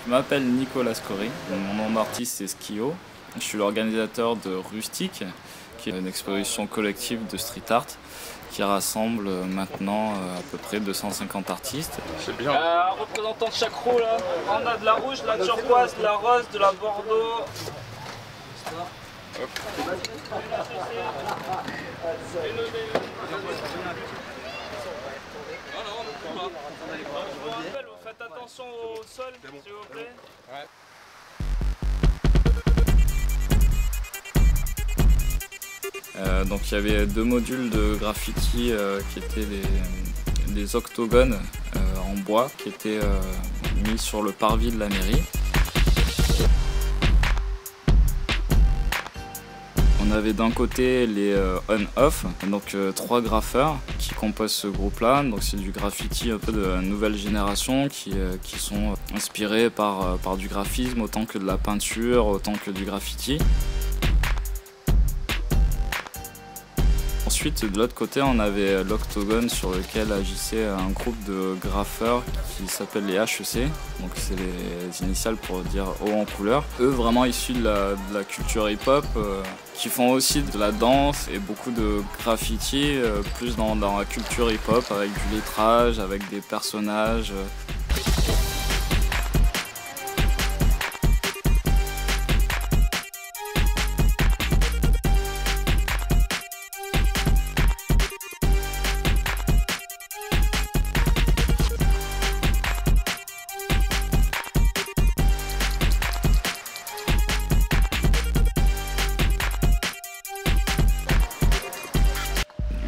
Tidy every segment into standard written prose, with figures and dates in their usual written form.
Je m'appelle Nicolas Scory, mon nom d'artiste c'est Skio. Je suis l'organisateur de Rustic, qui est une exposition collective de street art qui rassemble maintenant à peu près 250 artistes. C'est bien. Représentant de chaque roue là, on a de la rouge, de la turquoise, de la rose, de la bordeaux. Hop. Faites attention au sol, s'il vous plaît. Ouais. Donc il y avait 2 modules de graffiti qui étaient des octogones en bois qui étaient mis sur le parvis de la mairie. On avait d'un côté les on-off, donc 3 graffeurs qui composent ce groupe-là. Donc c'est du graffiti un peu de nouvelle génération qui sont inspirés par du graphisme autant que de la peinture, autant que du graffiti. Ensuite, de l'autre côté, on avait l'Octogone sur lequel agissait un groupe de graffeurs qui s'appelle les HEC. Donc c'est les initiales pour dire haut en couleur. Eux, vraiment issus de la culture hip-hop, qui font aussi de la danse et beaucoup de graffiti, plus dans la culture hip-hop, avec du lettrage, avec des personnages.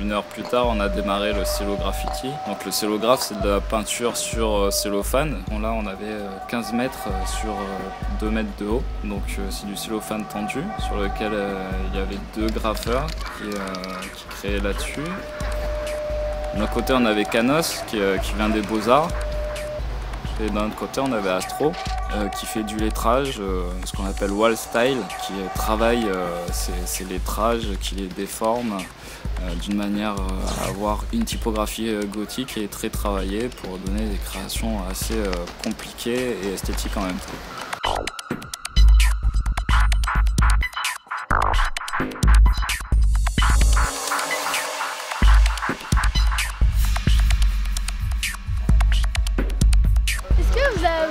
Une heure plus tard, on a démarré le cello graffiti. Donc le cellographe, c'est de la peinture sur cellophane. Bon, là, on avait 15 mètres sur 2 mètres de haut. Donc c'est du cellophane tendu sur lequel il y avait 2 graffeurs qui créaient là-dessus. D'un côté, on avait Canos qui vient des Beaux-Arts. Et d'un autre côté, on avait Astro qui fait du lettrage, ce qu'on appelle wall style, qui travaille ces lettrages, qui les déforme d'une manière à avoir une typographie gothique et très travaillée pour donner des créations assez compliquées et esthétiques en même temps.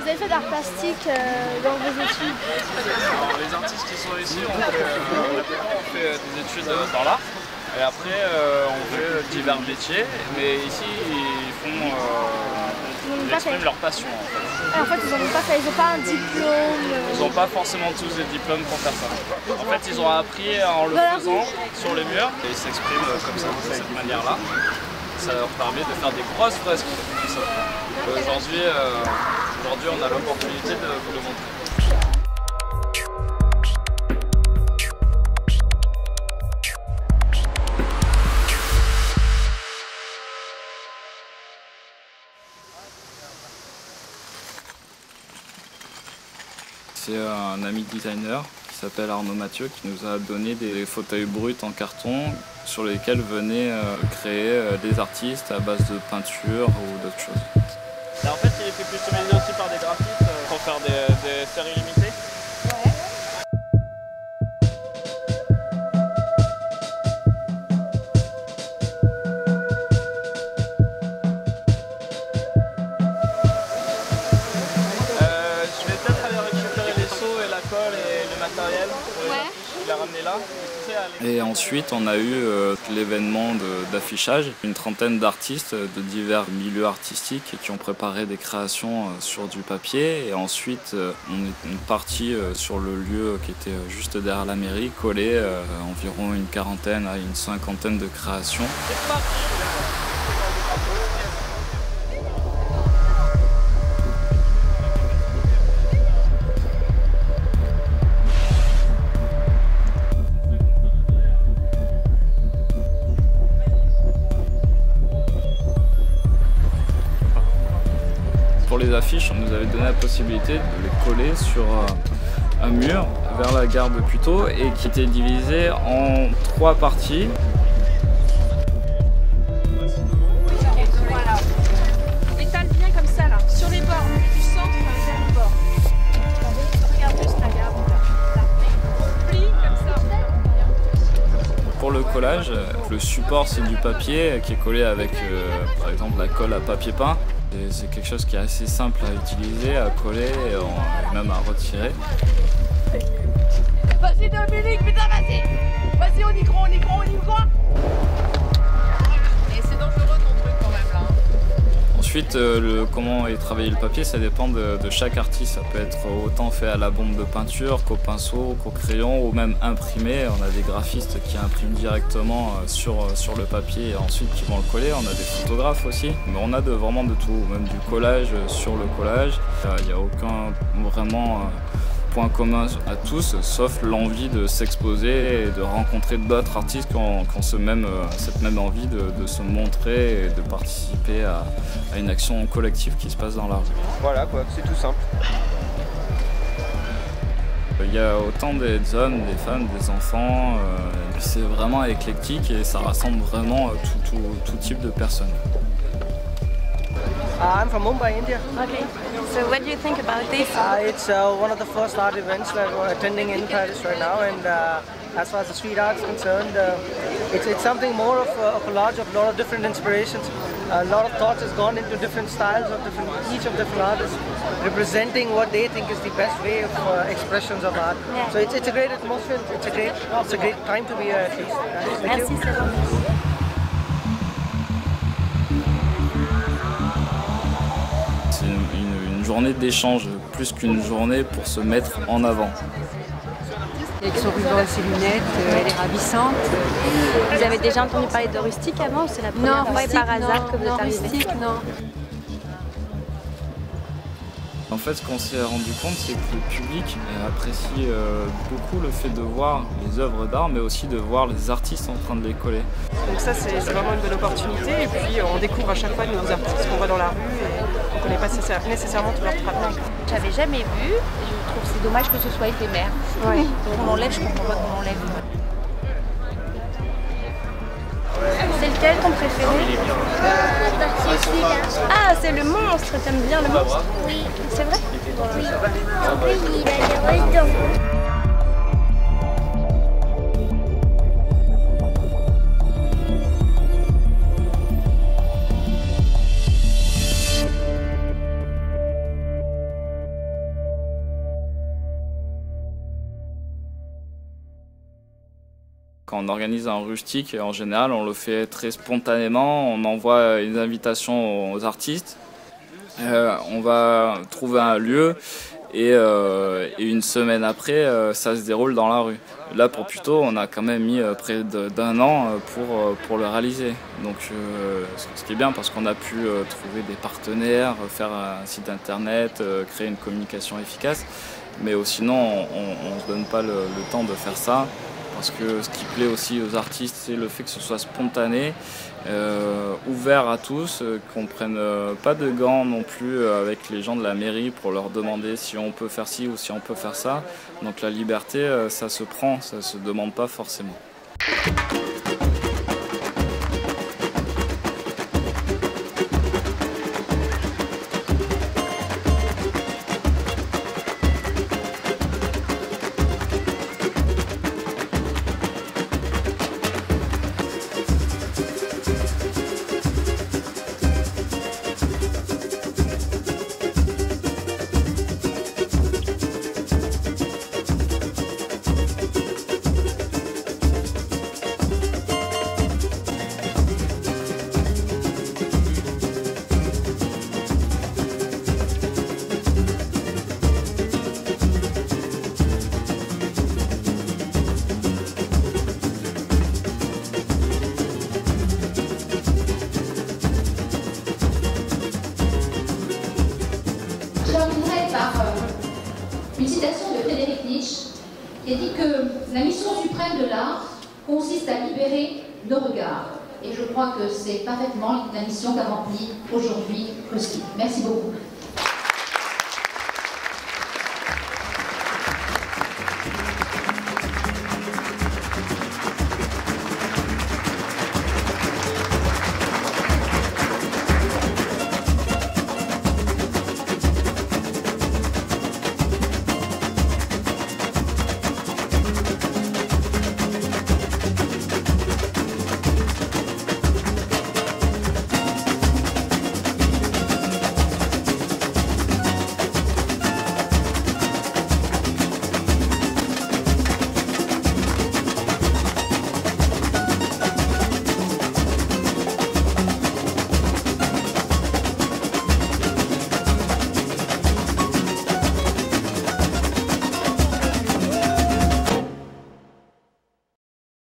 Vous avez fait d'art plastique dans vos études? Alors, les artistes qui sont ici, on fait des études dans l'art. Et après, on fait divers métiers. Mais ici, ils expriment leur passion. En fait, ils n'ont pas fait, ils n'ont pas un diplôme. Ils n'ont pas forcément tous des diplômes pour faire ça. En fait, ils ont appris en le faisant sur les murs. Et ils s'expriment comme ça, de cette manière-là. Ça leur permet de faire des grosses fresques. Aujourd'hui, on a l'opportunité de vous le montrer. C'est un ami designer qui s'appelle Arnaud Mathieu qui nous a donné des fauteuils bruts en carton sur lesquels venaient créer des artistes à base de peinture ou d'autres choses. En fait, il était customisé aussi par des graphistes pour faire des séries limitées. Ouais. Je vais peut-être aller récupérer les seaux et la colle et le matériel pour les affiches. Je vais les ramener là. Et ensuite, on a eu l'événement d'affichage, une trentaine d'artistes de divers milieux artistiques qui ont préparé des créations sur du papier. Et ensuite, on est parti sur le lieu qui était juste derrière la mairie, collé environ une quarantaine à une cinquantaine de créations. C'est parti. Pour les affiches, on nous avait donné la possibilité de les coller sur un mur vers la gare de Puteaux et qui était divisé en 3 parties. Voilà. Étale bien comme ça là, sur les bords, du centre vers le bord. collage. Le support, c'est du papier qui est collé avec, par exemple, la colle à papier peint. C'est quelque chose qui est assez simple à utiliser, à coller et même à retirer. Vas-y Dominique, putain vas-y. Vas-y, on y croit, on y croit, on y croit. Et c'est dangereux ton truc quand même là. Ensuite, comment est travaillé le papier, ça dépend de chaque artiste. Ça peut être autant fait à la bombe de peinture qu'au pinceau, qu'au crayon ou même imprimé. On a des graphistes qui impriment directement sur le papier et ensuite qui vont le coller. On a des photographes aussi. Mais on a vraiment de tout, même du collage sur le collage. Il n'y a aucun vraiment point commun à tous, sauf l'envie de s'exposer et de rencontrer d'autres artistes qui ont cette même envie de se montrer et de participer à une action collective qui se passe dans la rue. Voilà quoi, c'est tout simple. Il y a autant des hommes, des femmes, des enfants, c'est vraiment éclectique et ça rassemble vraiment tout type de personnes. I'm from Mumbai, India. Okay, so what do you think about this? It's one of the first art events that we're attending in Paris right now, and as far as the street art is concerned, it's something more of a collage of a lot of different inspirations. A lot of thoughts has gone into different styles of each of different artists, representing what they think is the best way of expressions of art. Yeah. So it's a great atmosphere. It's a great time to be here at least. Thank you. C'est une journée d'échange, plus qu'une journée pour se mettre en avant. Avec son ruban et ses lunettes, elle est ravissante. Vous avez déjà entendu parler de Rustique avant ou c'est la première fois par hasard que vous êtes arrivé? Rustique, non. En fait, ce qu'on s'est rendu compte, c'est que le public apprécie beaucoup le fait de voir les œuvres d'art, mais aussi de voir les artistes en train de les coller. Donc ça, c'est vraiment une bonne opportunité. Et puis, on découvre à chaque fois de nouveaux artistes qu'on voit dans la rue et on ne connaît pas nécessairement tout leur travail. J'avais jamais vu et je trouve que c'est dommage que ce soit éphémère. Ouais. On l'enlève, je comprends pas qu'on l'enlève. C'est lequel ton préféré? Ah, c'est le monstre, t'aimes bien le monstre? Oui. C'est vrai? Oui. En plus, il a des dents. Quand on organise un rustique, en général, on le fait très spontanément. On envoie une invitation aux artistes. On va trouver un lieu et une semaine après, ça se déroule dans la rue. Là, pour Puteaux, on a quand même mis près d'un an pour le réaliser. Donc, ce qui est bien parce qu'on a pu trouver des partenaires, faire un site internet, créer une communication efficace. Mais sinon, on ne se donne pas le temps de faire ça. Parce que ce qui plaît aussi aux artistes, c'est le fait que ce soit spontané, ouvert à tous, qu'on ne prenne pas de gants non plus avec les gens de la mairie pour leur demander si on peut faire ci ou si on peut faire ça. Donc la liberté, ça se prend, ça ne se demande pas forcément. Une citation de Frédéric Nietzsche qui a dit que la mission suprême de l'art consiste à libérer nos regards. Et je crois que c'est parfaitement la mission qu'a remplie aujourd'hui Rustique. Merci beaucoup.